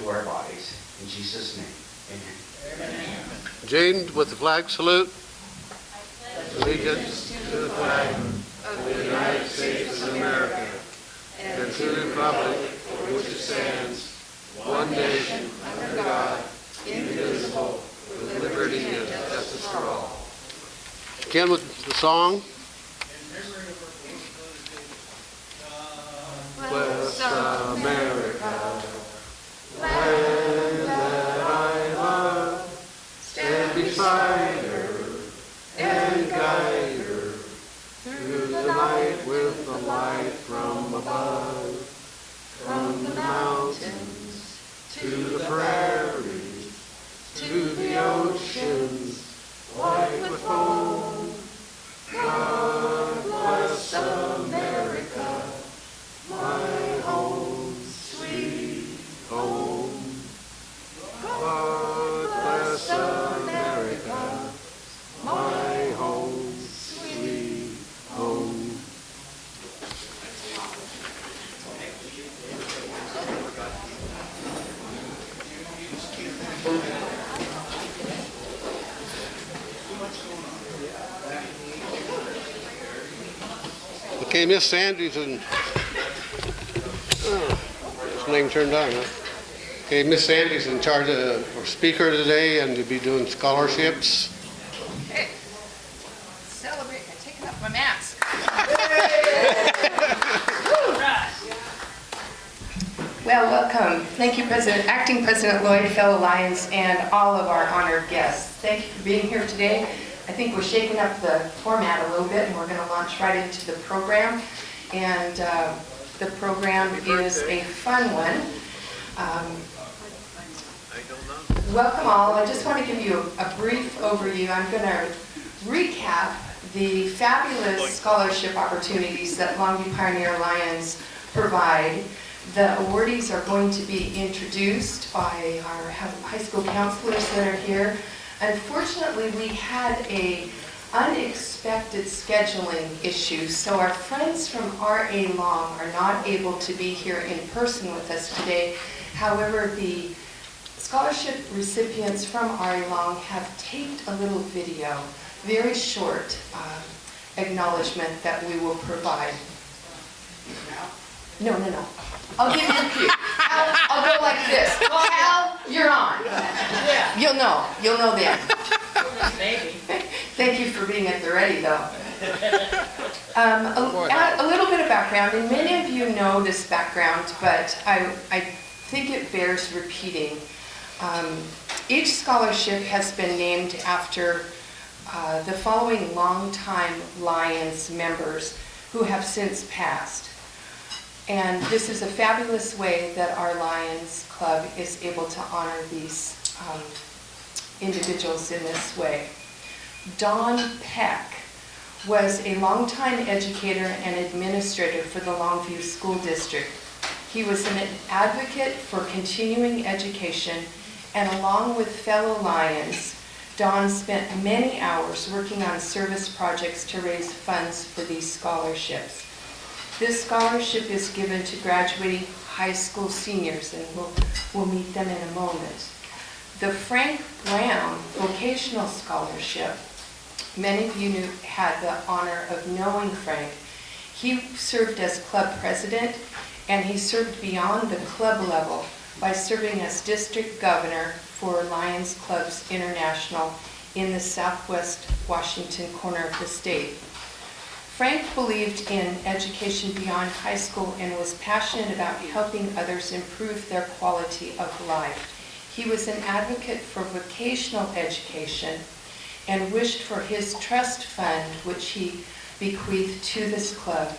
to our bodies. In Jesus' name, amen. Amen. Jane, with the flag salute. Allegiance to the flag of the United States of America and to the republic for which it stands, one nation, under God, indivisible, with liberty and justice for all. Ken, with the song. Bless America, land that I love, stand beside her and guide her through the night with the light from above, from the mountains to the prairies, to the oceans white with foam. God bless America, my home, sweet home. God bless America, my home, sweet home. Okay, Miss Sandy's in. His name turned on, huh? Okay, Miss Sandy's in charge of our speaker today, and to be doing scholarships. Okay. Celebrate by taking off my mask. Well, welcome. Thank you, Acting President Lloyd, fellow Lions, and all of our honored guests. Thank you for being here today. I think we're shaking up the format a little bit, and we're going to launch right into the program. And the program is a fun one. Welcome all. I just want to give you a brief overview. I'm going to recap the fabulous scholarship opportunities that Longview Pioneer Lions provide. The awardees are going to be introduced by our high school counselors that are here. Unfortunately, we had an unexpected scheduling issue, so our friends from R.A. Long are not able to be here in person with us today. However, the scholarship recipients from R.A. Long have taped a little video, very short acknowledgement that we will provide. No. I'll give you a cue. I'll go like this. Hal, you're on. Yeah. You'll know then. Maybe. Thank you for being at the ready, though. A little bit of background, and many of you know this background, but I think it bears repeating. Each scholarship has been named after the following longtime Lions members who have since passed. And this is a fabulous way that our Lions Club is able to honor these individuals in this way. Don Peck was a longtime educator and administrator for the Longview School District. He was an advocate for continuing education, and along with fellow Lions, Don spent many hours working on service projects to raise funds for these scholarships. This scholarship is given to graduating high school seniors, and we'll meet them in a moment. The Frank Brown Vocational Scholarship, many of you had the honor of knowing Frank. He served as club president, and he served beyond the club level by serving as district governor for Lions Clubs International in the southwest Washington corner of the state. Frank believed in education beyond high school and was passionate about helping others improve their quality of life. He was an advocate for vocational education and wished for his trust fund, which he bequeathed to this club,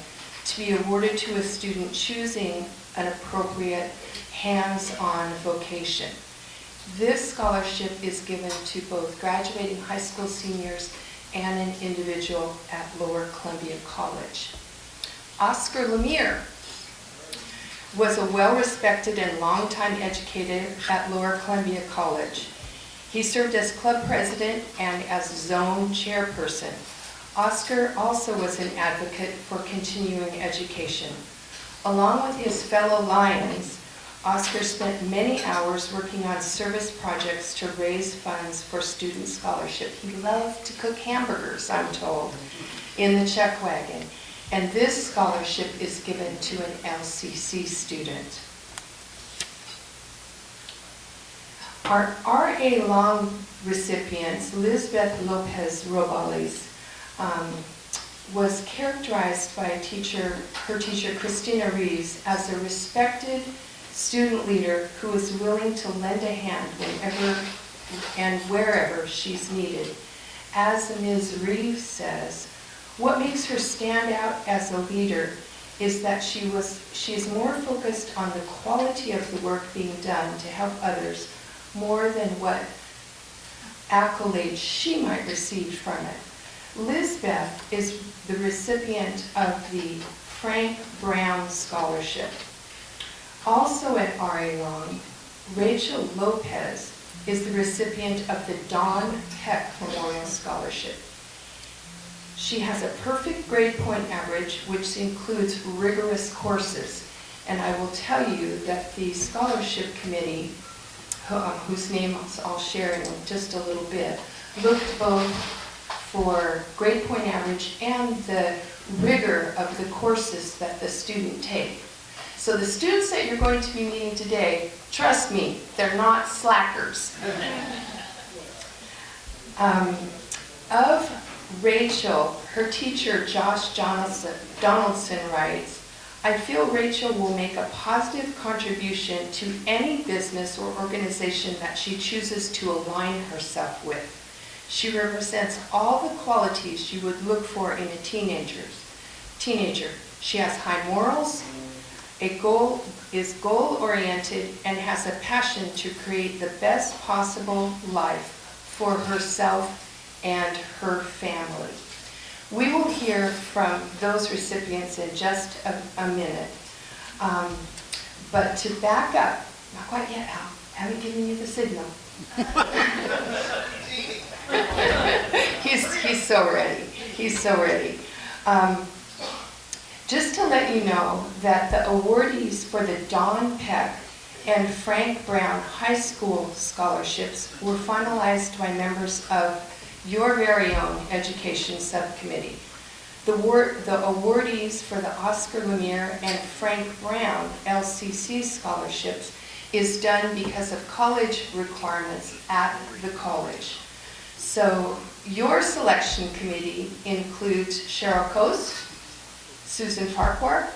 to be awarded to a student choosing an appropriate hands-on vocation. This scholarship is given to both graduating high school seniors and an individual at Lower Columbia College. Oscar Lemire was a well-respected and longtime educator at Lower Columbia College. He served as club president and as zone chairperson. Oscar also was an advocate for continuing education. Along with his fellow Lions, Oscar spent many hours working on service projects to raise funds for student scholarship. He loved to cook hamburgers, I'm told, in the chuck wagon. And this scholarship is given to an LCC student. Our R.A. Long recipients, Lisbeth Lopez Rovalis, was characterized by her teacher Christina Reeves, as a respected student leader who is willing to lend a hand whenever and wherever she's needed. As Ms. Reeves says, what makes her stand out as a leader is that she is more focused on the quality of the work being done to help others more than what accolades she might receive from it. Lisbeth is the recipient of the Frank Brown Scholarship. Also at R.A. Long, Rachel Lopez is the recipient of the Don Peck Memorial Scholarship. She has a perfect grade point average, which includes rigorous courses. And I will tell you that the scholarship committee, whose name I'll share in just a little bit, looked both for grade point average and the rigor of the courses that the student takes. So the students that you're going to be meeting today, trust me, they're not slackers. Of Rachel, her teacher, Josh Donaldson writes, I feel Rachel will make a positive contribution to any business or organization that she chooses to align herself with. She represents all the qualities you would look for in a teenager. She has high morals, is goal-oriented, and has a passion to create the best possible life for herself and her family. We will hear from those recipients in just a minute. But to back up, not quite yet, Al, haven't given you the signal. He's so ready. He's so ready. Just to let you know that the awardees for the Don Peck and Frank Brown High School scholarships were finalized by members of your very own education subcommittee. The awardees for the Oscar Lemire and Frank Brown LCC scholarships is done because of college requirements at the college. So your selection committee includes Cheryl Coast, Susan Farquhar,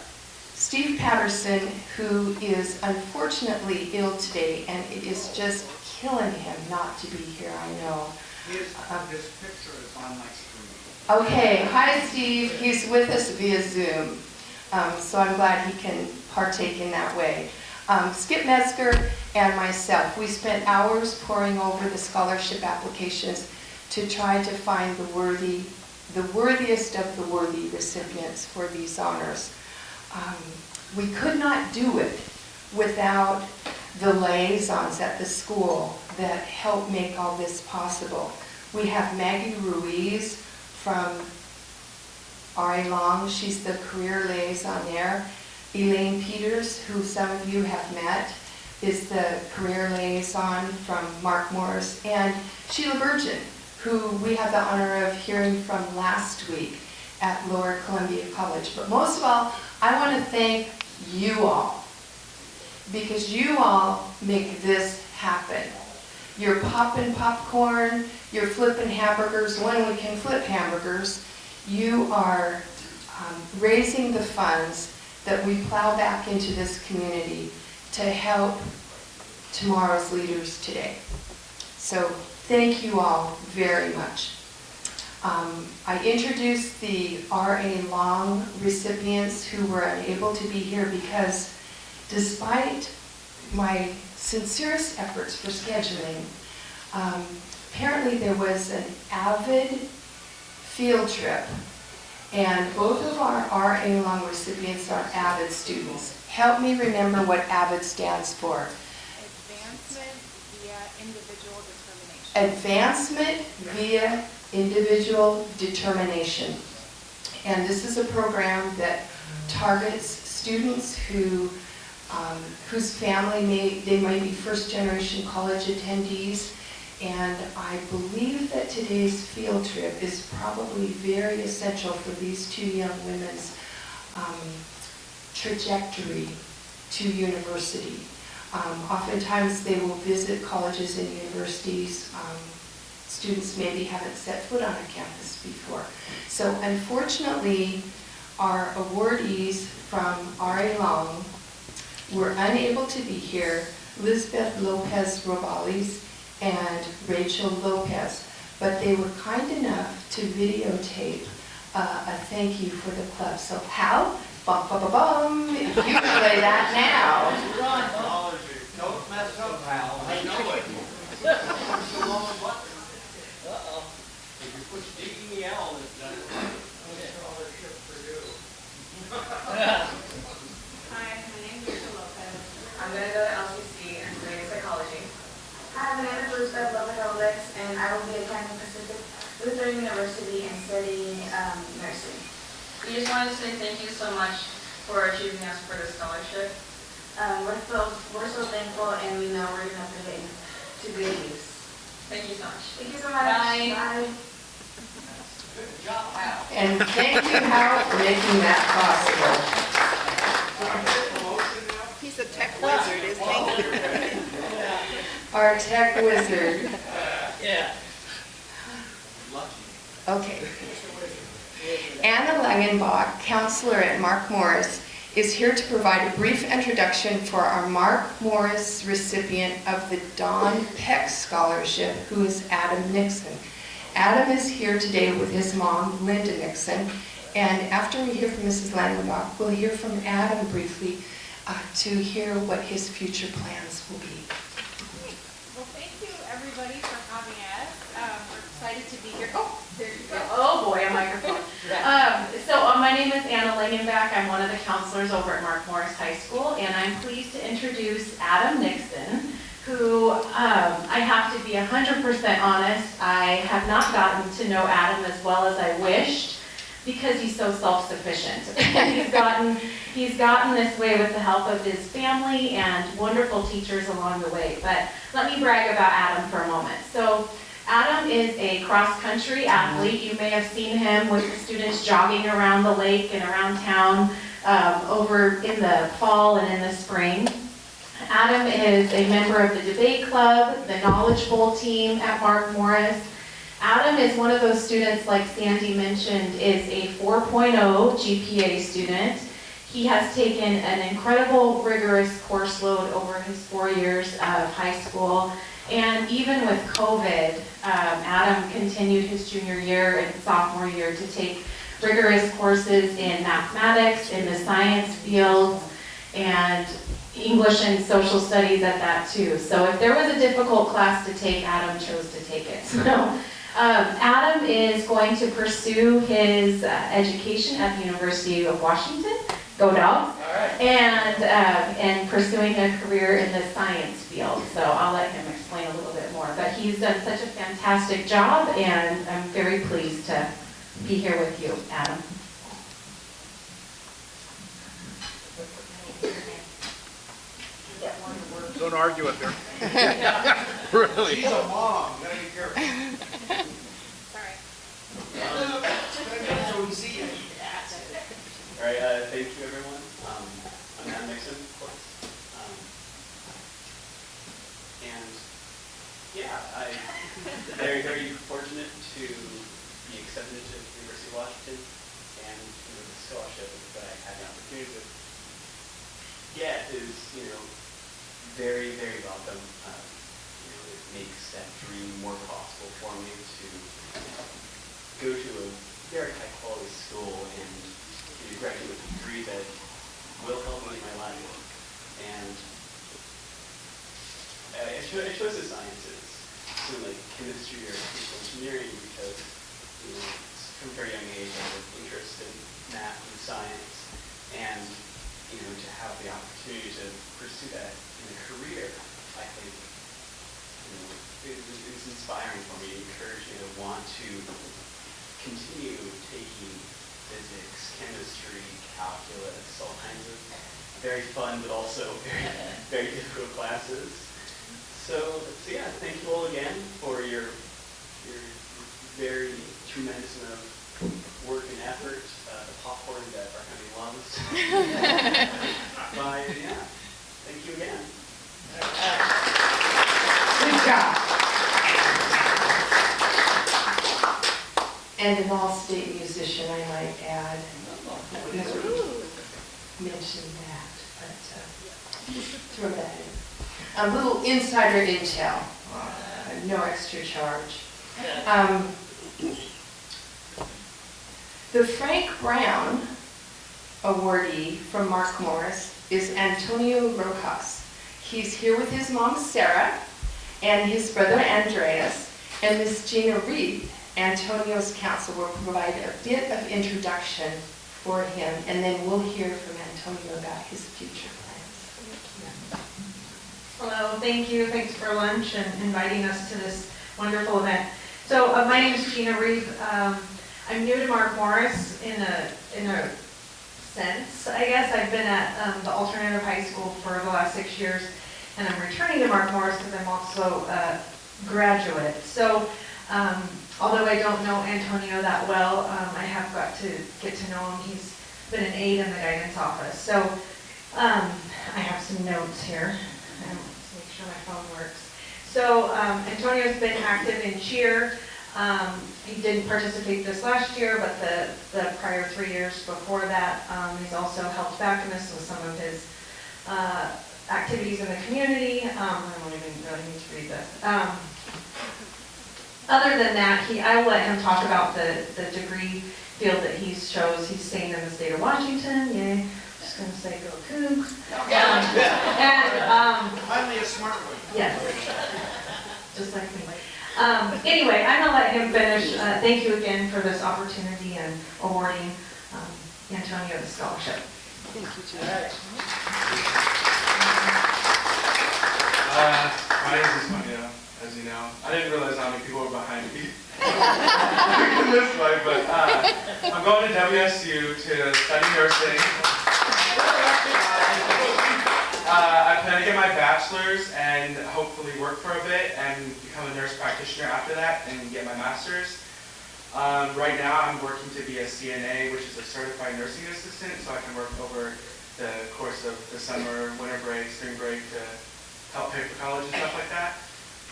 Steve Patterson, who is unfortunately ill today, and it is just killing him not to be here, I know. His picture is on my screen. Okay, hi Steve. He's with us via Zoom, so I'm glad he can partake in that way. Skip Metzger and myself, we spent hours poring over the scholarship applications to try to find the worthiest of the worthy recipients for these honors. We could not do it without the liaisons at the school that help make all this possible. We have Maggie Ruiz from R.A. Long, she's the career liaison there. Elaine Peters, who some of you have met, is the career liaison from Mark Morris, and Sheila Virgin, who we had the honor of hearing from last week at Lower Columbia College. But most of all, I want to thank you all, because you all make this happen. You're popping popcorn, you're flipping hamburgers when we can flip hamburgers. You are raising the funds that we plow back into this community to help tomorrow's leaders today. So thank you all very much. I introduced the R.A. Long recipients who were unable to be here because despite my sincerest efforts for scheduling, apparently there was an Avid field trip, and both of our R.A. Long recipients are Avid students. Help me remember what Avid stands for. Advancement via individual determination. Advancement via individual determination. And this is a program that targets students who whose family they might be first-generation college attendees. And I believe that today's field trip is probably very essential for these two young women's trajectory to university. Oftentimes they will visit colleges and universities. Students maybe haven't set foot on a campus before. So unfortunately, our awardees from R.A. Long were unable to be here, Lisbeth Lopez Rovalis and Rachel Lopez, but they were kind enough to videotape a thank you for the club. So Hal, bum, bum, bum, bum, you can play that now. Don't mess up, Hal. I know it. Push the wrong button. Uh-oh. If you push D-E-L, it's done. Scholarship for you. Hi, my name is Rachel Lopez. I'm going to go to LCC and study psychology. Hi, my name is Elizabeth Lopez, and I will be attending Pacific Lutheran University and studying nursing. We just wanted to say thank you so much for choosing us for the scholarship. We're so thankful, and we know we're going to put it to good use. Thank you so much. Thank you so much. Bye. Bye. Good job, Hal. And thank you, Hal, for making that possible. He's a tech wizard, isn't he? Our tech wizard. Yeah. Okay. Anna Langenbach, counselor at Mark Morris, is here to provide a brief introduction for our Mark Morris recipient of the Don Peck Scholarship, who is Adam Nixon. Adam is here today with his mom, Linda Nixon, and after we hear from Mrs. Langenbach, we'll hear from Adam briefly to hear what his future plans will be. Well, thank you, everybody, for having us. We're excited to be here. Oh, there you go. Oh boy, a microphone. My name is Anna Langenbach. I'm one of the counselors over at Mark Morris High School, and I'm pleased to introduce Adam Nixon, who I have to be 100% honest, I have not gotten to know Adam as well as I wished because he's so self-sufficient. he's gotten this way with the help of his family and wonderful teachers along the way. But let me brag about Adam for a moment. So Adam is a cross-country athlete. You may have seen him with the students jogging around the lake and around town over in the fall and in the spring. Adam is a member of the debate club, the Knowledge Bowl team at Mark Morris. Adam is one of those students, like Sandy mentioned, is a 4.0 GPA student. He has taken an incredible, rigorous course load over his 4 years of high school. And even with COVID, Adam continued his junior year and sophomore year to take rigorous courses in mathematics, in the science fields, and English and social studies at that too. So if there was a difficult class to take, Adam chose to take it. So Adam is going to pursue his education at the University of Washington, go Dogs, and pursuing a career in the science field. So I'll let him explain a little bit more. But he's done such a fantastic job, and I'm very pleased to be here with you, Adam. Don't argue with her. Really? She's a mom, you gotta be careful. Sorry. So we see you. All right, thank you, everyone. I'm Adam Nixon, of course. And yeah, I'm very, very fortunate to be accepted to the University of Washington and the scholarship that I had the opportunity to get is, very, very welcome. It makes that dream more possible for me to go to a very high quality school and graduate with a degree that will help me in my life. And I chose the sciences, something like chemistry or physical engineering, because from a very young age I was interested in math and science, and to have the opportunity to pursue that in a career, I think it's inspiring for me, encouraging me to want to continue taking physics, chemistry, calculus, all kinds of very fun, but also very difficult classes. So yeah, thank you all again for your very tremendous amount of work and effort, the popcorn that our county loves. But yeah, thank you again. Good job. And an all-state musician, I might add. Never mentioned that, but throw that in. A little insider intel, no extra charge. The Frank Brown awardee from Mark Morris is Antonio Rojas. He's here with his mom, Sarah, and his brother, Andreas, and Miss Gina Reed. Antonio's counsel will provide a bit of introduction for him, and then we'll hear from Antonio about his future plans. Hello, thank you. Thanks for lunch and inviting us to this wonderful event. So my name is Gina Reed. I'm new to Mark Morris in a sense, I guess. I've been at the alternative high school for the last 6 years, and I'm returning to Mark Morris because I'm also a graduate. So although I don't know Antonio that well, I have got to get to know him. He's been an aide in the guidance office. So I have some notes here. Let's make sure my phone works. So Antonio's been active in cheer. He didn't participate this last year, but the prior 3 years before that, he's also helped Vacational with some of his activities in the community. I don't even really need to read this. Other than that, I'll let him talk about the degree field that he chose. He's staying in the state of Washington. Yay. Just going to say go Cougs. Finally a smart one. Yes. Just like me. Anyway, I'm going to let him finish. Thank you again for this opportunity and awarding Antonio the scholarship. My name is Antonio, as you know. I didn't realize how many people were behind me this way, but I'm going to WSU to study nursing. I plan to get my bachelor's and hopefully work for a bit and become a nurse practitioner after that and get my master's. Right now I'm working to be a CNA, which is a certified nursing assistant, so I can work over the course of the summer, winter break, spring break to help pay for college and stuff like that.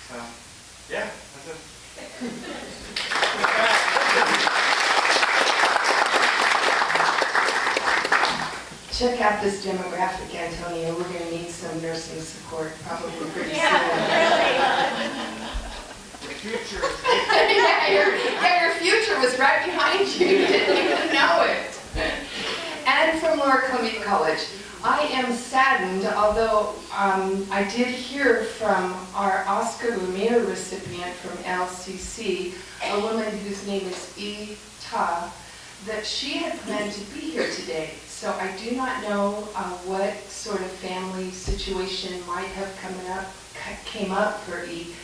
So, yeah, that's it. Check out this demographic, Antonio. We're going to need some nursing support probably pretty soon. The future. Your future was right behind you. You didn't even know it. And from Lower Columbia College, I am saddened, although I did hear from our Oscar Lumiere recipient from LCC, a woman whose name is E. Ta, that she had planned to be here today. So I do not know what sort of family situation might have came up for E,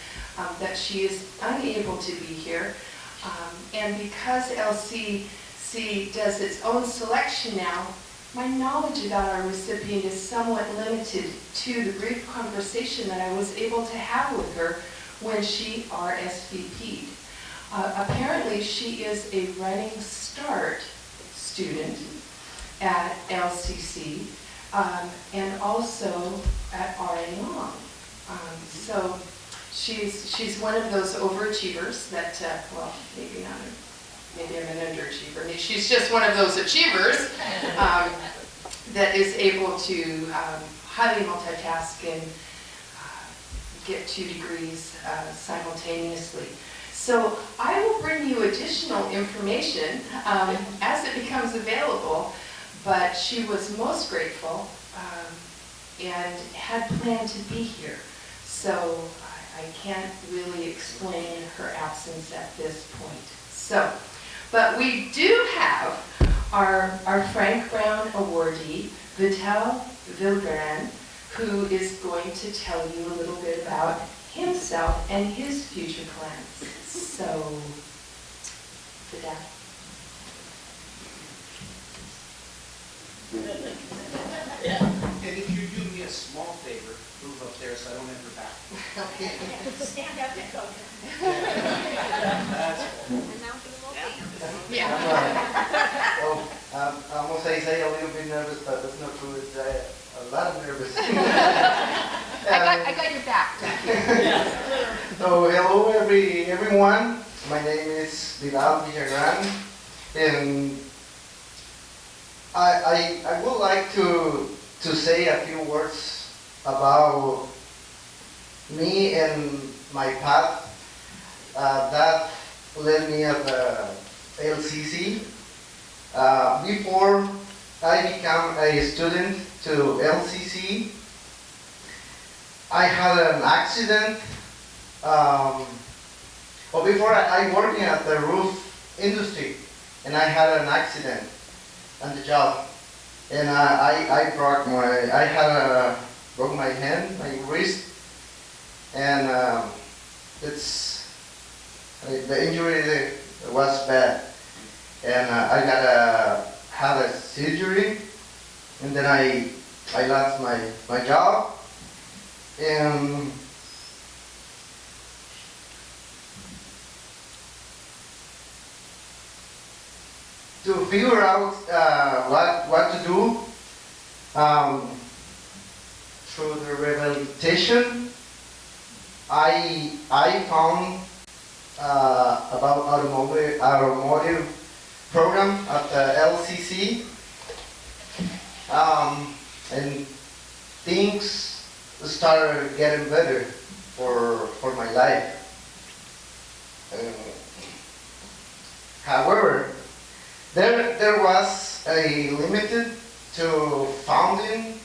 that she is unable to be here. And because LCC does its own selection now, my knowledge about our recipient is somewhat limited to the brief conversation that I was able to have with her when she RSVP'd. Apparently, she is a Running Start student at LCC and also at RN Long. So she's one of those overachievers that, well, maybe not. Maybe I'm an underachiever. She's just one of those achievers that is able to highly multitask and get 2 degrees simultaneously. So I will bring you additional information as it becomes available, but she was most grateful and had planned to be here. So I can't really explain her absence at this point. So, but we do have our Frank Brown awardee, Vital Vilgaran, who is going to tell you a little bit about himself and his future plans. So, Vital. small favor, move up there so I don't enter back. Stand up and go. That's cool. And now do a little dance. Yeah. I'm gonna say a little bit nervous, but that's not true. It's a lot nervous. I got your back, Jackie. So hello everyone. My name is Vidal Villagran, and I would like to say a few words about me and my path that led me at the LCC. Before I became a student to LCC, I had an accident. Before I worked at the roof industry, and I had an accident on the job, and I broke my hand, my wrist, and the injury was bad, and I had a surgery, and then I lost my job, and to figure out what to do through the rehabilitation, I found about automotive program at the LCC, and things started getting better for my life. However, there was a limited to funding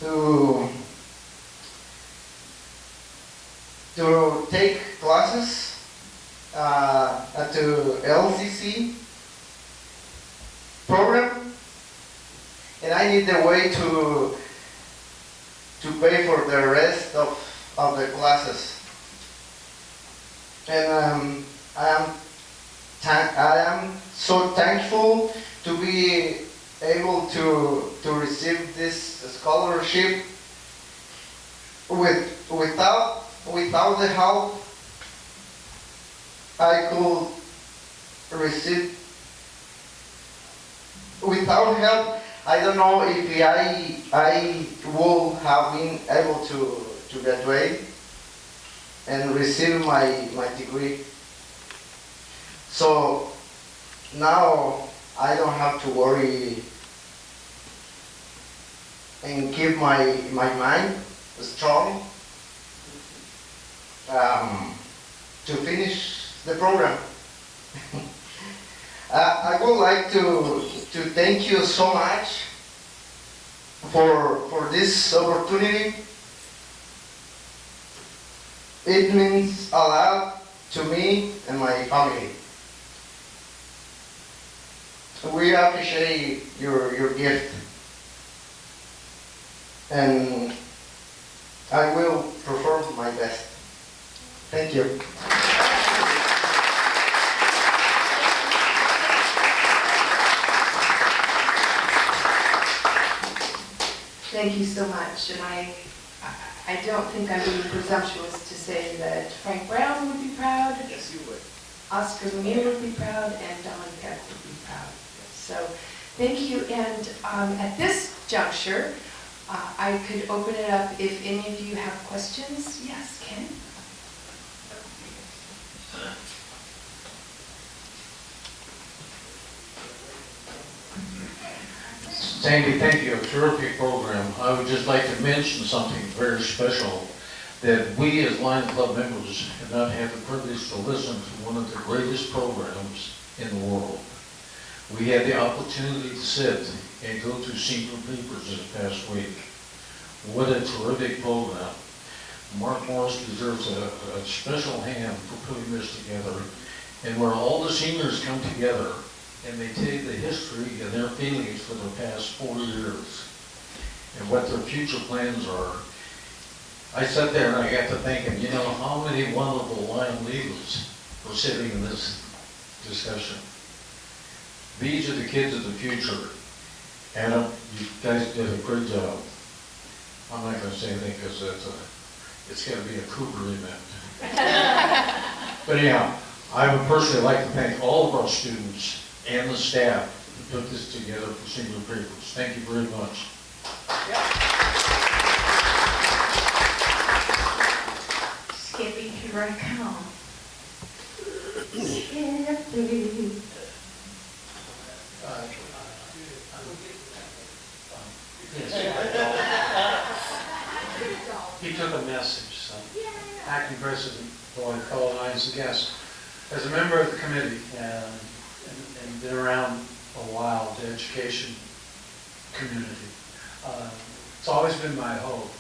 to take classes at the LCC program, and I need a way to pay for the rest of the classes. And I am so thankful to be able to receive this scholarship. Without the help I could receive, without help, I don't know if I would have been able to graduate and receive my degree. So now I don't have to worry and keep my mind strong to finish the program. I would like to thank you so much for this opportunity. It means a lot to me and my family. We appreciate your gift, and I will perform my best. Thank you. Thank you so much, and I don't think I'm being presumptuous to say that Frank Brown would be proud, Yes, you would. Oscar Lemire would be proud, and Don Peck would be proud. So, thank you, and at this juncture, I could open it up if any of you have questions. Yes, Ken? Sandy, thank you. A terrific program. I would just like to mention something very special, that we as Lions Club members have not had the privilege to listen to one of the greatest programs in the world. We had the opportunity to sit and go through senior papers this past week. What a terrific program. Mark Morris deserves a special hand for putting this together, and where all the seniors come together and they tell you the history and their feelings for the past 4 years and what their future plans are. I sat there and I got to thinking, you know, how many wonderful Lion leaders were sitting in this discussion. These are the kids of the future. Adam, you guys did a great job. I'm not gonna say anything because it's gonna be a Cooper event. But anyhow, I would personally like to thank all of our students and the staff who put this together for Singular Papers. Thank you very much. Skippy, here I come. Skippy. He took a message, so. Acting President Boyd, fellow Lions and guests. As a member of the committee and been around a while, the education community, it's always been my hope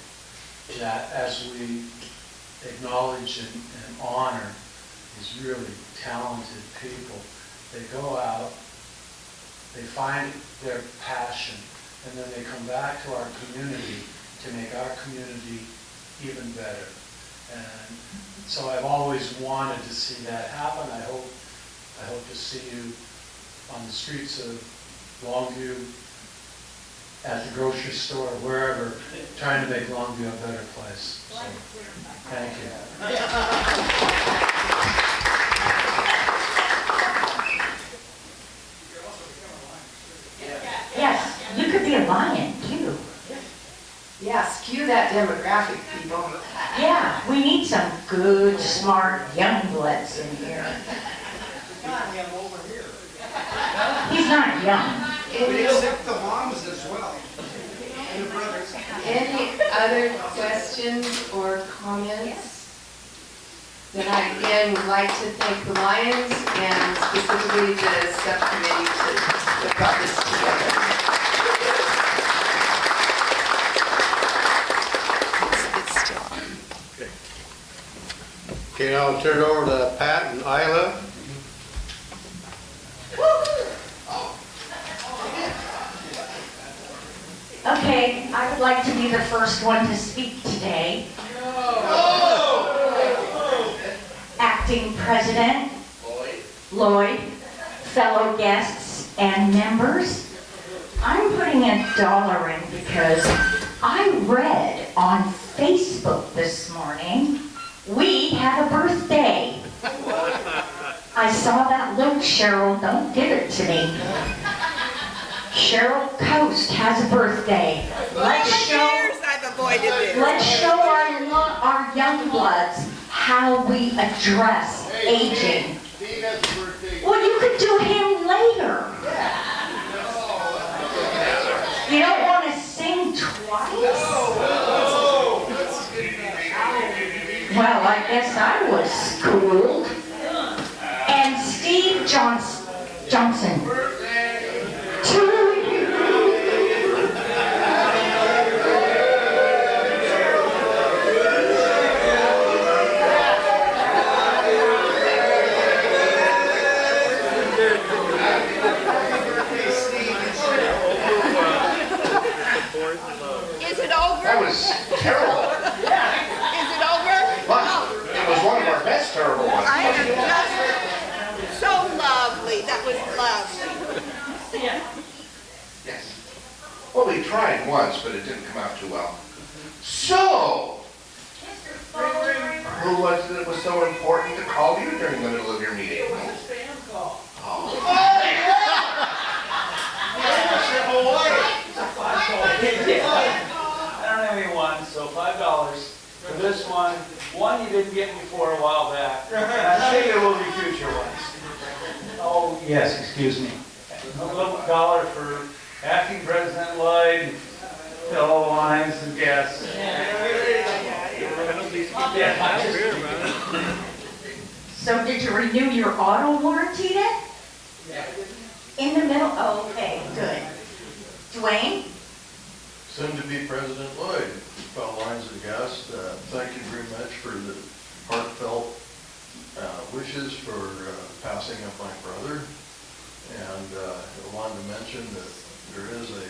that as we acknowledge and honor these really talented people, they go out, they find their passion, and then they come back to our community to make our community even better. And so I've always wanted to see that happen. I hope to see you on the streets of Longview, at the grocery store, wherever, trying to make Longview a better place. So, thank you. Yes, you could be a lion too. Yeah, skew that demographic, people. Yeah, we need some good, smart, young bloods in here. Got him over here. He's not young. We accept the moms as well. And the brothers. Any other questions or comments? Then I again would like to thank the Lions and specifically the subcommittee that brought this together. It's still on. Okay, now I'll turn it over to Pat and Isla. Okay, I would like to be the first one to speak today. Acting President Lloyd, fellow guests and members, I'm putting $1 in because I read on Facebook this morning we have a birthday. I saw that look, Cheryl, don't give it to me. Cheryl Coast has a birthday. Let's show our young bloods how we address aging. Well, you could do him later. You don't want to sing twice? Well, I guess I was schooled. And Steve Johnson. To you. Is it over? That was terrible. Is it over? But it was one of our best terrible ones. I am just so lovely. That was lovely. Yes. Well, we tried once, but it didn't come out too well. So, who was it that was so important to call you during the middle of your meeting? Oh. I don't have any ones, so $5 for this one. One you didn't get me for a while back. I think there will be future ones. Oh, yes, excuse me. A little $1 for Acting President Lloyd, fellow Lions and guests. So did you renew your auto warranty then? In the middle? Oh, okay, good. Dwayne? Soon to be President Lloyd, fellow Lions and guests, thank you very much for the heartfelt wishes for passing of my brother. And I wanted to mention that there is a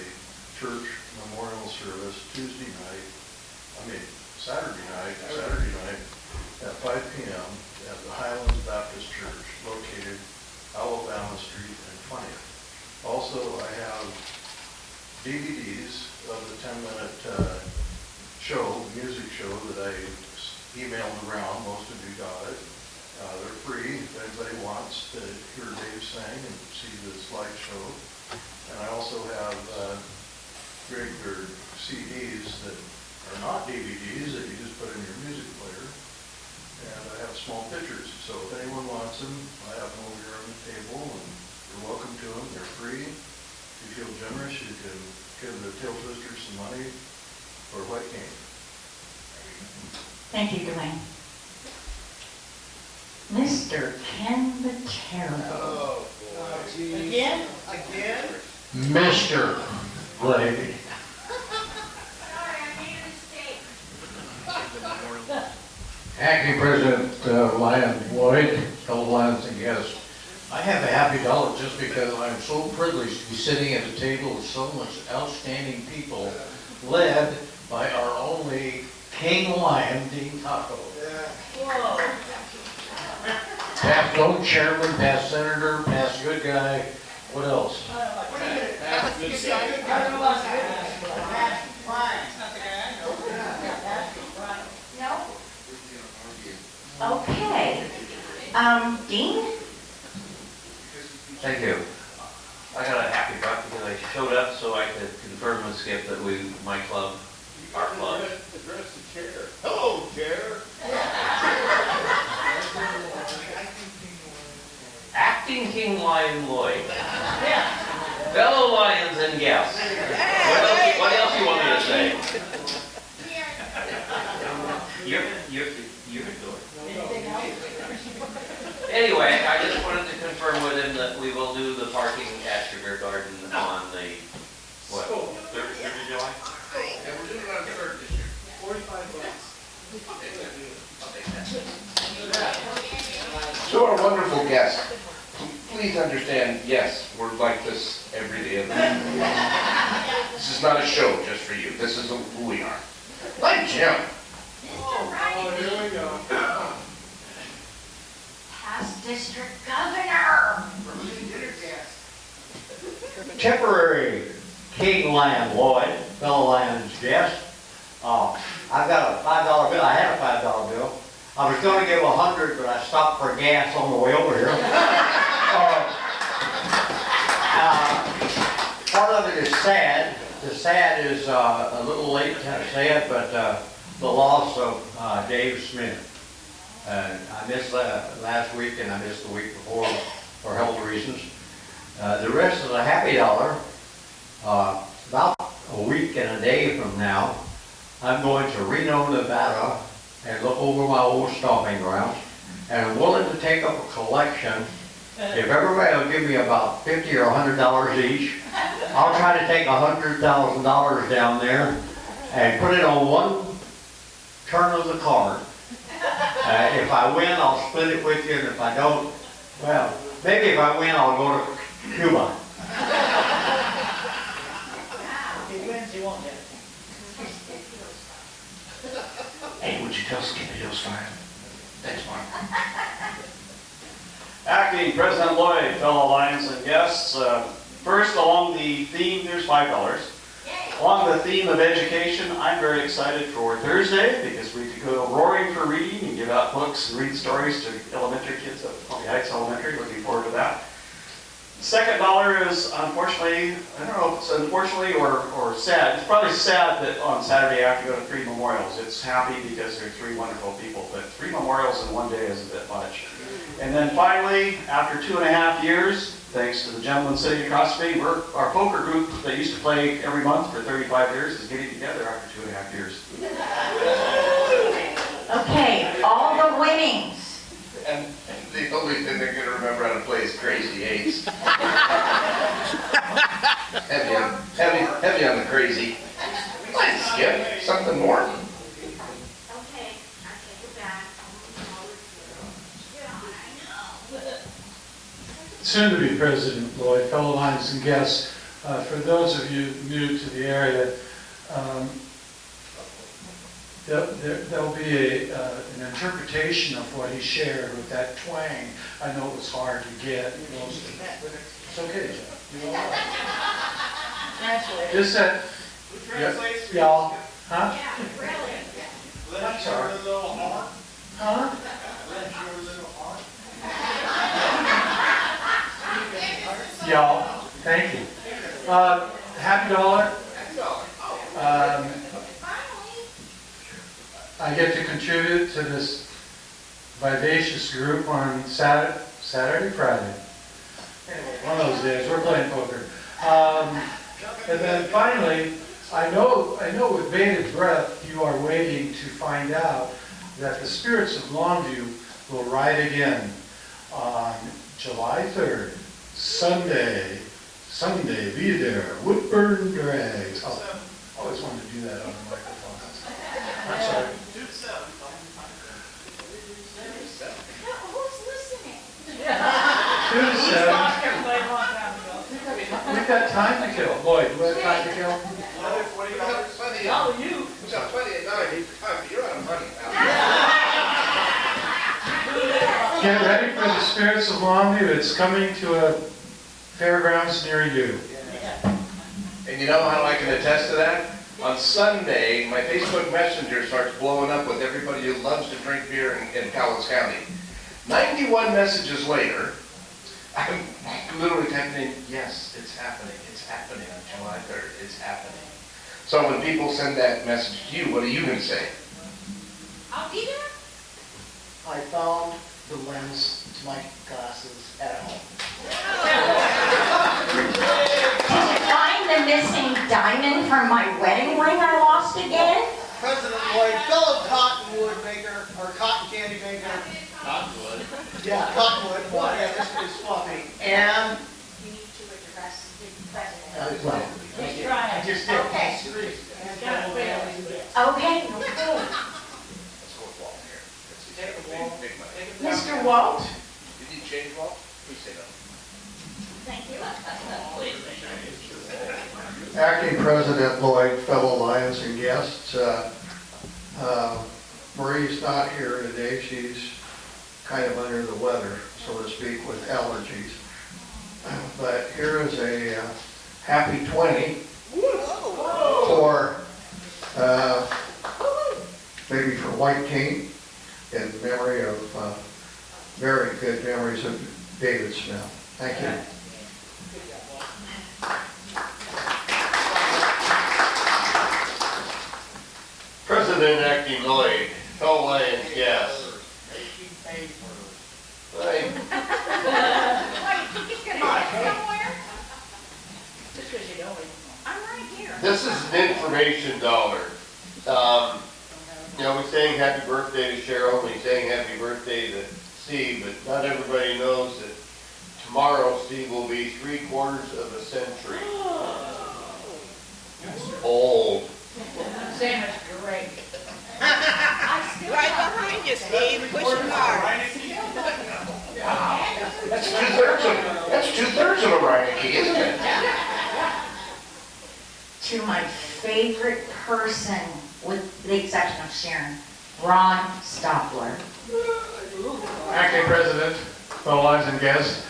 church memorial service Saturday night at 5 p.m. at the Highlands Baptist Church located Alabama Street and 20th. Also, I have DVDs of the 10-minute slideshow that I emailed around. Most of you got it. They're free if anybody wants to hear Dave sing and see the slideshow. And I also have regular CDs that are not DVDs that you just put in your music player. And I have small pictures. So if anyone wants them, I have them over here on the table, and you're welcome to them. They're free. If you feel generous, you can give the tail twisters some money for what came. Thank you, Dwayne. Mr. Ken Bottero. Oh, boy. Again? Mr. Lady. Sorry, I made a mistake. Acting President Lion Lloyd, fellow Lions and guests. I have a happy dollar just because I'm so privileged to be sitting at a table with so much outstanding people, led by our only King Lion, Dean Taco. Whoa. Past old chairman, past senator, past good guy. What else? No? Okay. Dean? Thank you. I got a happy buck because I showed up so I could confirm with Skip that my club, our club. Address the chair. Hello, chair. Acting King Lion Lloyd. Fellow Lions and guests. What else you want me to say? You're adored. Anyway, I just wanted to confirm with him that we will do the parking at Sugar Garden on the, what, 3rd of July? Yeah, we're doing it on 3rd this year. $45. So our wonderful guests, please understand, yes, we're like this every day of the week. This is not a show just for you. This is who we are. Like Jim. Oh, here we go. Past district governor. Temporary King Lion Lloyd, fellow Lions guest. I've got a $5 bill. I had a $5 bill. I was going to give 100, but I stopped for gas on the way over here. Part of it is sad. The sad is a little late to say it, but the loss of Dave Smith. I missed last week and I missed the week before for health reasons. The rest of the happy dollar, about a week and a day from now, I'm going to Reno, Nevada, and look over my old stomping grounds. And I'm willing to take up a collection. If everybody will give me about $50 or $100 each, I'll try to take $100,000 down there and put it on one turn of the card. If I win, I'll split it with you, and if I don't, well, maybe if I win, I'll go to Cuba. If he wins, he won't get it. Hey, would you tell Skippy it was fine? Thanks, Mark. Acting President Lloyd, fellow Lions and guests, first along the theme, there's $5. Along the theme of education, I'm very excited for Thursday because we could go roaring for reading and give out books and read stories to elementary kids at Columbia Heights Elementary. Looking forward to that. Second dollar is unfortunately, I don't know if it's unfortunately or sad. It's probably sad that on Saturday I have to go to 3 memorials. It's happy because there are 3 wonderful people, but 3 memorials in one day is a bit much. And then finally, after 2.5 years, thanks to the gentleman sitting across from me, our poker group that used to play every month for 35 years is getting together after 2.5 years. Okay, all the winnings. And the only thing they're going to remember how to play is Crazy Eights. heavy on the crazy. Let's Skip. Something more? Okay, I take it back. Soon to be President Lloyd, fellow Lions and guests, for those of you new to the area, there'll be an interpretation of what he shared with that twang. I know it was hard to get. It's okay, Jeff. You know Translate. Just that. Y'all, huh? Yeah, really. I'm sorry. Huh? Y'all, thank you. Happy dollar. I get to contribute to this vivacious group on Saturday, Friday. One of those days, we're playing poker. And then finally, I know with bated breath, you are waiting to find out that the Spirits of Longview will ride again on July 3rd, Sunday, be there, Woodburn Drags. Oh, I always wanted to do that on the microphone. I'm sorry. Who's listening? 2 to 7. We've got time to kill. Lloyd, do we have time to kill? Another $40. You. We got plenty of time. You're out of money now. Get ready for the Spirits of Longview. It's coming to a fairgrounds near you. And you know how I can attest to that? On Sunday, my Facebook Messenger starts blowing up with everybody who loves to drink beer in Cowles County. 91 messages later, I'm literally typing in, yes, it's happening. It's happening on July 3rd. It's happening. So when people send that message to you, what are you going to say? I'll be there. I found the lens to my glasses at home. Did you find the missing diamond from my wedding ring I lost again? President Lloyd, fellow cottonwood maker, or cotton candy maker. Cottonwood. Yeah, cottonwood. Well, yeah, this is fluffy. And, You need to address the president. well, I just did. Okay. Okay, Let's go with Walt here. Big money. Mr. Walt? Did you change Walt? Please say no. Thank you. Acting President Lloyd, fellow Lions and guests, Marie's not here today. She's kind of under the weather, so to speak, with allergies. But here is a happy 20 for maybe for White King in memory of very good memories of David Smith. Thank you. President Acting Lloyd, fellow Lions guests. This is an information dollar. You know, we sang happy birthday to Cheryl, we sang happy birthday to Steve, but not everybody knows that tomorrow Steve will be 3/4 of a century old. Sam is great. Right behind you, Steve, pushing hard. That's two-thirds of a Reineke, isn't it? To my favorite person, with the exception of Sharon, Ron Stopler. Acting President, fellow Lions and guests,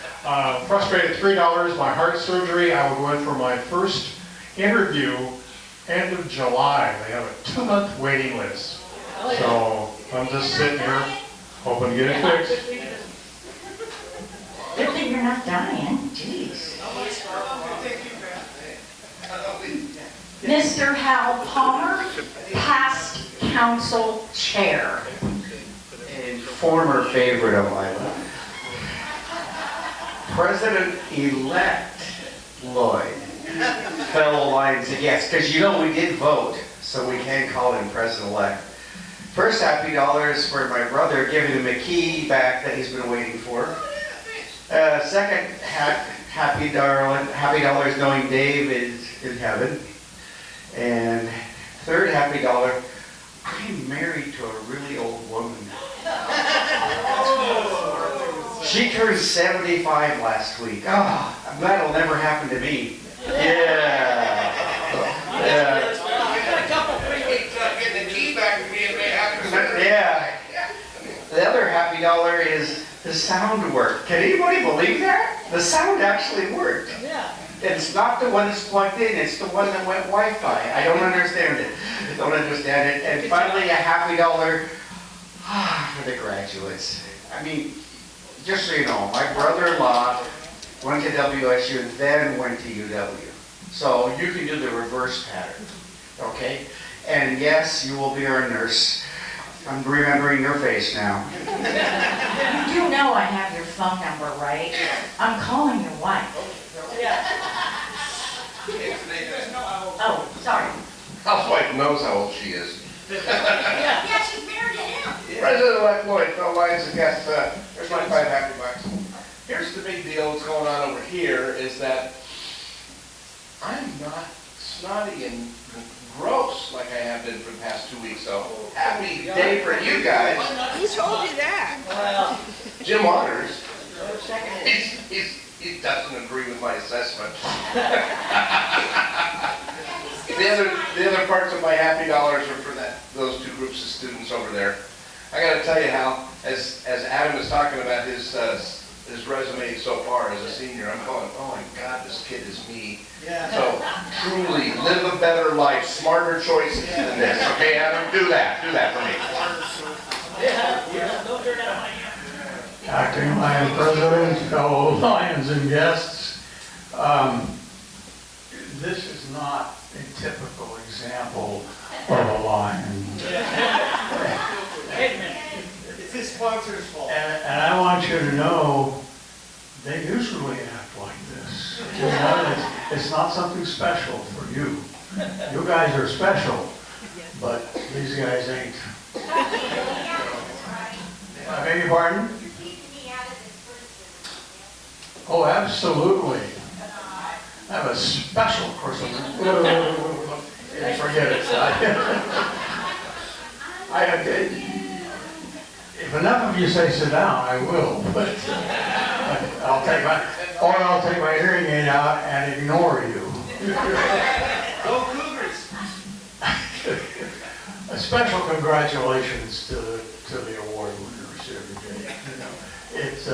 frustrated $3, my heart surgery. I will go in for my first interview end of July. They have a 2-month waiting list. So I'm just sitting here hoping to get it fixed. Good thing you're not dying. Jeez. Mr. Hal Palmer, past council chair. And former favorite of mine, President-elect Lloyd, fellow Lions and yes, because you know we did vote, so we can call him President-elect. First happy dollar is for my brother, giving him a key back that he's been waiting for. Second happy dollar is knowing Dave is in heaven. And third happy dollar, I'm married to a really old woman. She turned 75 last week. Oh, I'm glad it'll never happen to me. Yeah. A couple 3 weeks getting the key back and being happy. Yeah. The other happy dollar is the sound worked. Can anybody believe that? The sound actually worked. Yeah. It's not the one that's plugged in, it's the one that went Wi-Fi. I don't understand it. I don't understand it. And finally, a happy dollar for the graduates. I mean, just so you know, my brother-in-law went to WSU, then went to UW. So you can do the reverse pattern, okay? And yes, you will be our nurse. I'm remembering your face now. You do know I have your phone number, right? I'm calling your wife. Oh, sorry. Housewife knows how old she is. Yeah, she's married to him. President-elect Lloyd, fellow Lions and guests, there's my $5 happy bucks. Here's the big deal that's going on over here is that I'm not snotty and gross like I have been for the past 2 weeks, so happy day for you guys. Who told you that? Jim Waters, he doesn't agree with my assessment. The other parts of my happy dollars are for those two groups of students over there. I got to tell you how, as Adam is talking about his resume so far as a senior, I'm going, oh my God, this kid is me. Yeah. So truly, live a better life, smarter choices than this. Okay, Adam, do that for me. Don't turn out my hand. Acting Lion President, fellow Lions and guests, this is not a typical example of a lion. It's his sponsor's fault. And I want you to know, they usually act like this. You know, it's not something special for you. You guys are special, but these guys ain't. I beg your pardon? Oh, absolutely. I have a special person. Forget it. If enough of you say sit down, I will. But I'll take my hearing aid out and ignore you. Go Cougars! A special congratulations to the award winners here today. It's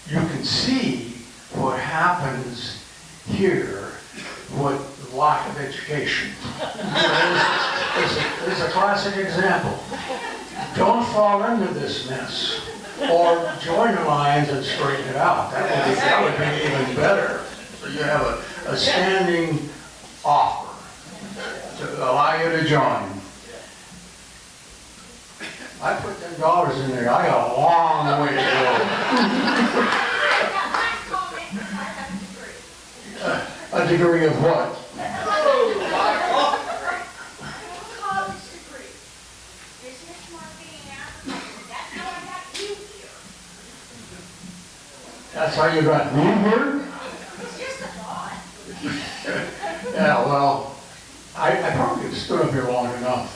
you can see what happens here with lack of education. It's a classic example. Don't fall into this mess, or join the Lions and straighten it out. That would be even better. So you have a standing offer to allow you to join. I put $10 in there. I got a long way to go. A degree of what? That's how you got me here? Yeah, well, I probably stood up here long enough.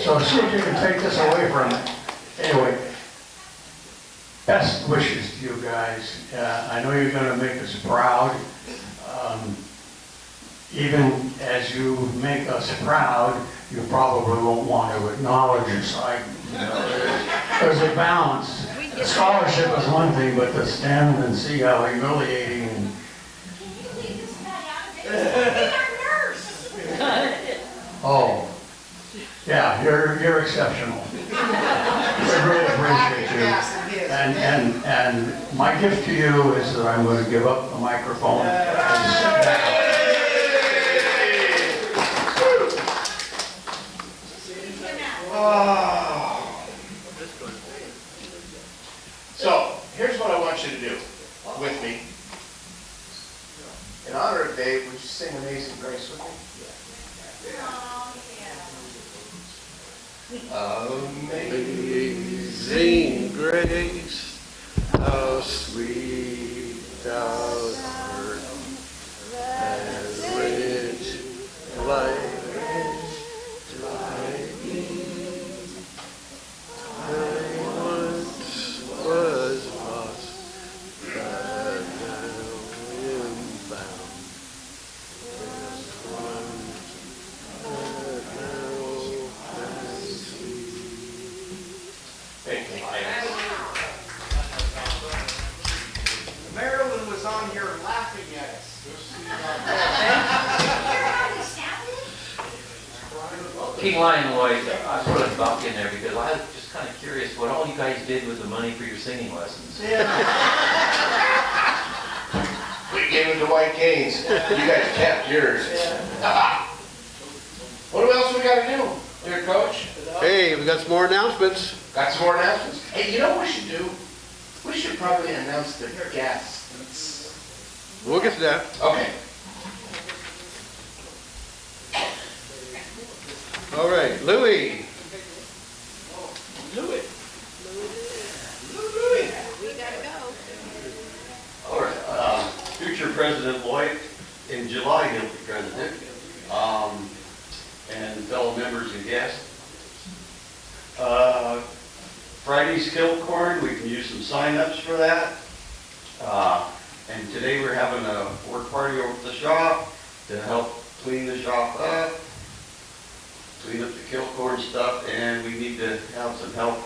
So see if you can take this away from me. Anyway, best wishes to you guys. I know you're going to make us proud. Even as you make us proud, you probably won't want to acknowledge us. There's a balance. A scholarship is one thing, but to stand and see how humiliating. Can you leave this guy out of this? Be our nurse. Oh, yeah, you're exceptional. I really appreciate you. And my gift to you is that I'm going to give up the microphone and sit down. So, here's what I want you to do with me. In honor of Dave, would you sing Amazing Grace with me? Amazing grace, how sweet thou art, and rich like was lost, but now am found. There's one that now I see. Thank you. Marilyn was on speaking line, Lloyd, I sort of bumped in there because I was just kind of curious what all you guys did with the money for your singing lessons. We gave it to White Canes. You guys kept yours. What else we gotta do, dear coach? Hey, we got some more announcements. Got some more announcements? Hey, you know what we should do? We should probably announce the guests. We'll get to that. Okay. All right, Louis. We gotta go. All right, future President Lloyd, in July he'll be president, and fellow members and guests. Friday's Kill Corn, we can use some sign-ups for that. And today we're having a work party over at the shop to help clean the shop up, clean up the kill corn stuff, and we need to have some help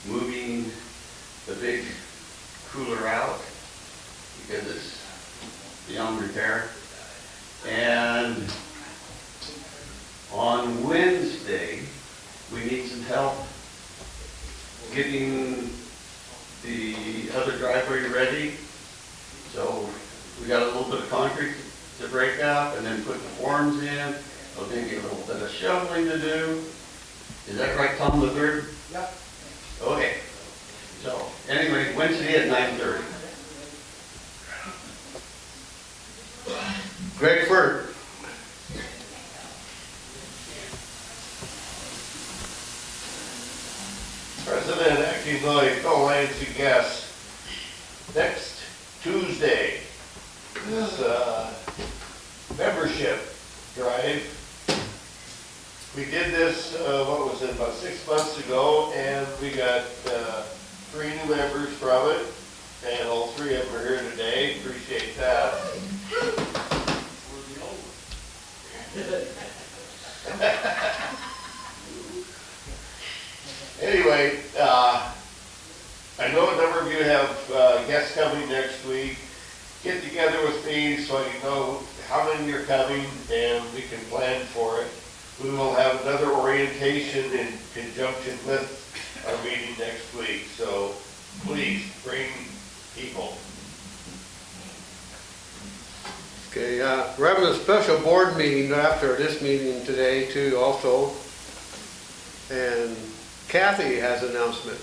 moving the big cooler out because it's beyond repair. And on Wednesday, we need some help getting the other driveway ready. So we got a little bit of concrete to break up and then put the forms in. So maybe a little bit of shoveling to do. Is that right, Tom the third? Yep. Okay. So anyway, Wednesday at 9:30. Greg Ford. President Acting Lloyd, fellow Lions and guests, next Tuesday is membership drive. We did this, what was it, about 6 months ago, and we got 3 new members from it, and all 3 of them are here today. Appreciate that. Anyway, I know a number of you have guests coming next week. Get together with me so I can know how many are coming and we can plan for it. We will have another orientation in conjunction with our meeting next week, so please bring people. Okay, we're having a special board meeting after this meeting today too also. And Kathy has an announcement.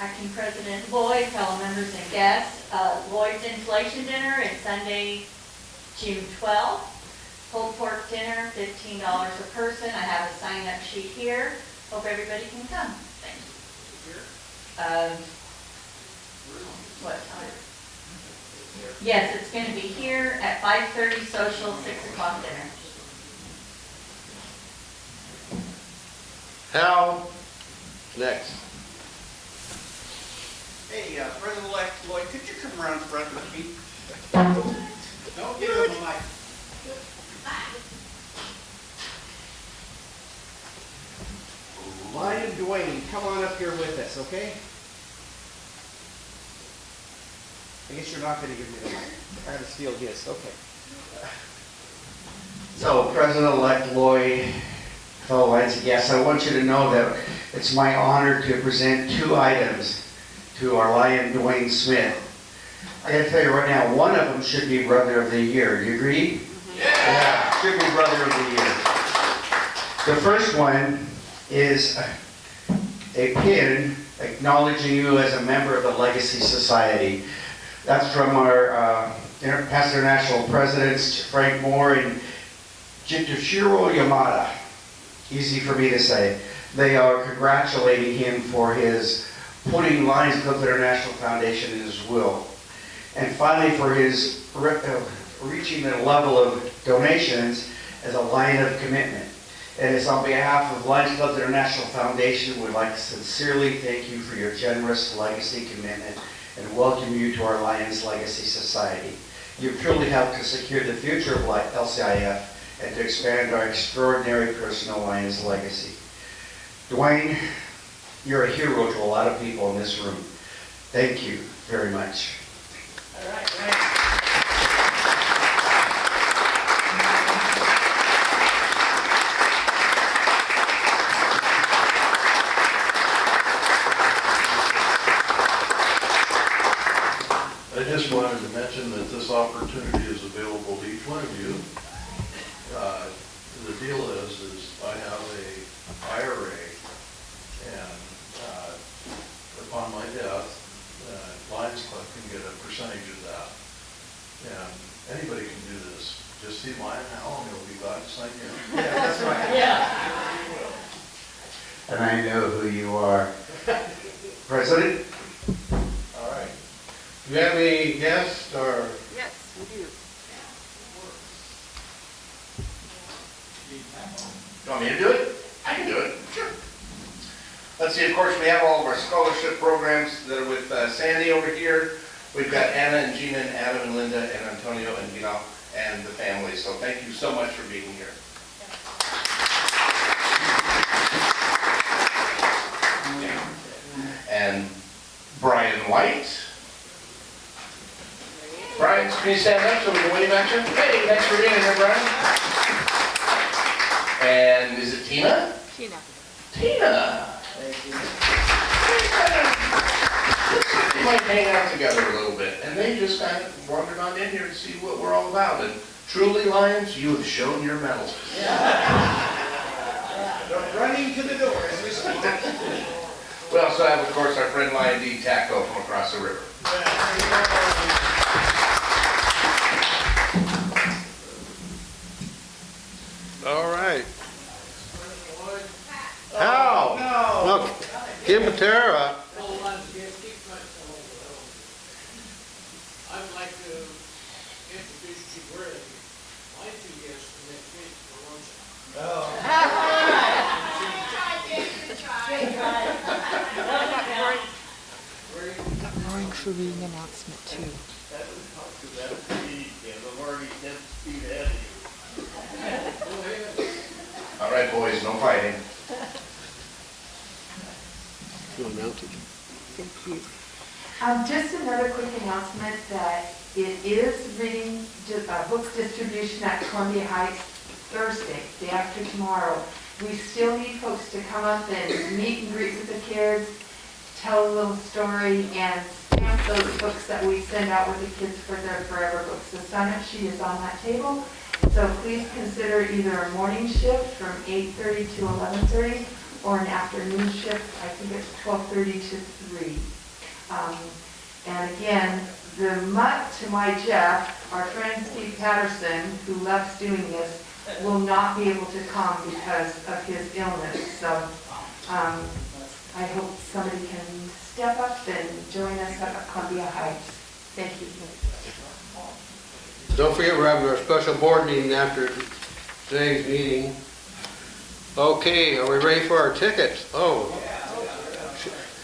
Acting President Lloyd, fellow members and guests, Lloyd's Inflation Dinner is Sunday, June 12th. Pulled pork dinner, $15 a person. I have a sign-up sheet here. Hope everybody can come. Thank you. What time? Yes, it's going to be here at 5:30 social, 6 o'clock dinner. Hal, next. Hey, President-elect Lloyd, could you come around front with me? Don't get on the mic. Lion Dwayne, come on up here with us, okay? I guess you're not going to give me the mic. I got to steal his, okay. So, President-elect Lloyd, fellow Lions and guests, I want you to know that it's my honor to present 2 items to our Lion Dwayne Smith. I gotta tell you right now, one of them should be Brother of the Year. You agree? Yeah, should be Brother of the Year. The first one is a pin acknowledging you as a member of the Legacy Society. That's from our past international presidents, Frank Moore and Jitoshiro Yamada. Easy for me to say. They are congratulating him for his putting Lions Club International Foundation in his will. And finally for his reaching the level of donations as a line of commitment. And it's on behalf of Lions Club International Foundation, we'd like to sincerely thank you for your generous legacy commitment and welcome you to our Lions Legacy Society. You've truly helped to secure the future of LCIF and to expand our extraordinary personal Lions legacy. Dwayne, you're a hero to a lot of people in this room. Thank you very much. All right, thanks. opportunity is available to each one of you. The deal is I have a IRA, and upon my death, Lions Club can get a percentage of that. And anybody can do this. Just see Lion Hal, and he'll be glad to sign in. Yeah, that's right. Yeah. And I know who you are. President? All right. Do you have any guests or? Yes, we do. You want me to do it? I can do it, sure. Let's see, of course, we have all of our scholarship programs that are with Sandy over here. We've got Anna and Gina and Adam and Linda and Antonio and Gino and the family. So thank you so much for being here. And Brian White. Brian, can you stand up so we can wave at you? Hey, thanks for being here, Brian. And is it Tina? Tina. Tina. They might hang out together a little bit, and they just kind of wandered on in here to see what we're all about. And truly, Lions, you have shown your mettle. They're running to the door as we speak. We also have, of course, our friend Lion D. Taco from across the river. All right. Hal. No. Look, Kim Patera. I'd like to introduce you really my two guests for next week for lunch. I'm going for reading announcement too. All right, boys, no fighting. Thank you. Just another quick announcement that it is reading books distribution at Columbia Heights Thursday, day after tomorrow. We still need folks to come up and meet and greet with the kids, tell a little story, and stamp those books that we send out with the kids for their forever books. The sign-up sheet is on that table, so please consider either a morning shift from 8:30 to 11:30 or an afternoon shift, I think it's 12:30 to 3. And again, the mutt to my Jeff, our friend Steve Patterson, who loves doing this, will not be able to come because of his illness. So I hope somebody can step up and join us up at Columbia Heights. Thank you. Don't forget, we're having our special board meeting after today's meeting. Okay, are we ready for our tickets? Oh,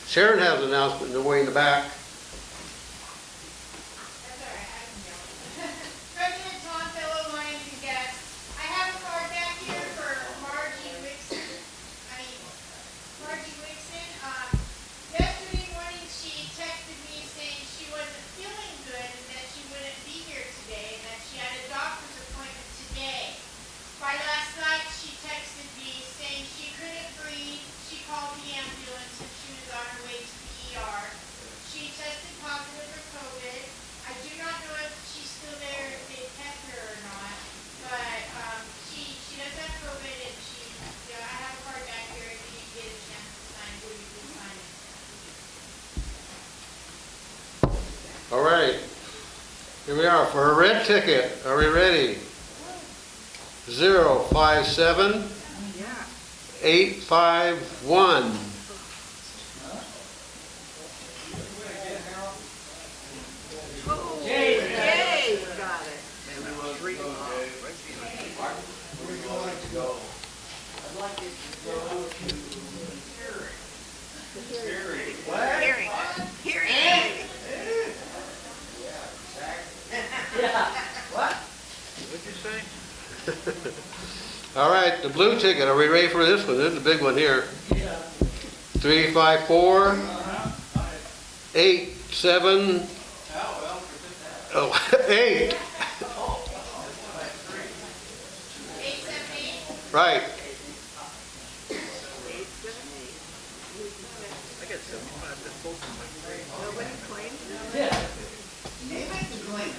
Sharon has an announcement way in the back. President Tom, fellow Lions and guests, I have a card back here for Margie Wixon. Yesterday morning she texted me saying she wasn't feeling good and that she wouldn't be here today and that she had a doctor's appointment today. By last night she texted me saying she couldn't breathe. She called the ambulance and she was on her way to the ER. She tested positive for COVID. I do not know if she's still there, if they kept her or not, but she does have COVID and I have a card back here if you get a chance to sign, will you please sign it? All right, here we are for a red ticket. Are we ready? 057 851. Yay, got it. Hearing. Yeah. What? What'd you say? All right, the blue ticket. Are we ready for this one? This is a big one here. 354 87 8. Right. Nobody claimed it? Yeah. Name it and claim it.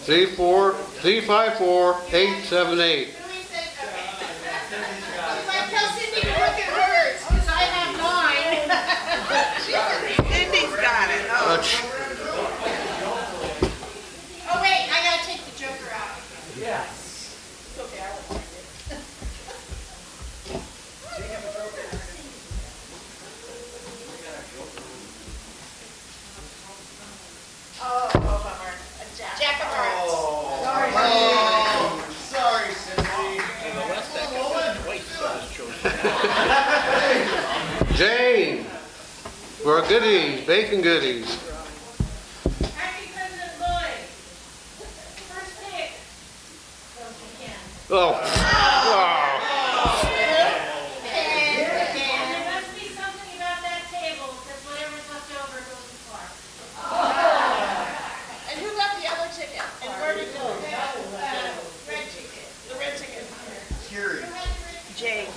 354-878. If I tell Cindy to look at hers, because I have mine. Cindy's got it. Oh. Oh, wait, I gotta take the joker out. Yes. It's okay, I will find it. Oh, bummer. Jack of hearts. Sorry, Cindy. Jane, for goodies, bacon goodies. Happy President Lloyd. First pick. Oh. Wow. And there must be something about that table, because whatever's left over goes to Clark. And who got the other ticket? And where did it go? Red ticket. The red ticket. Curie. Jake.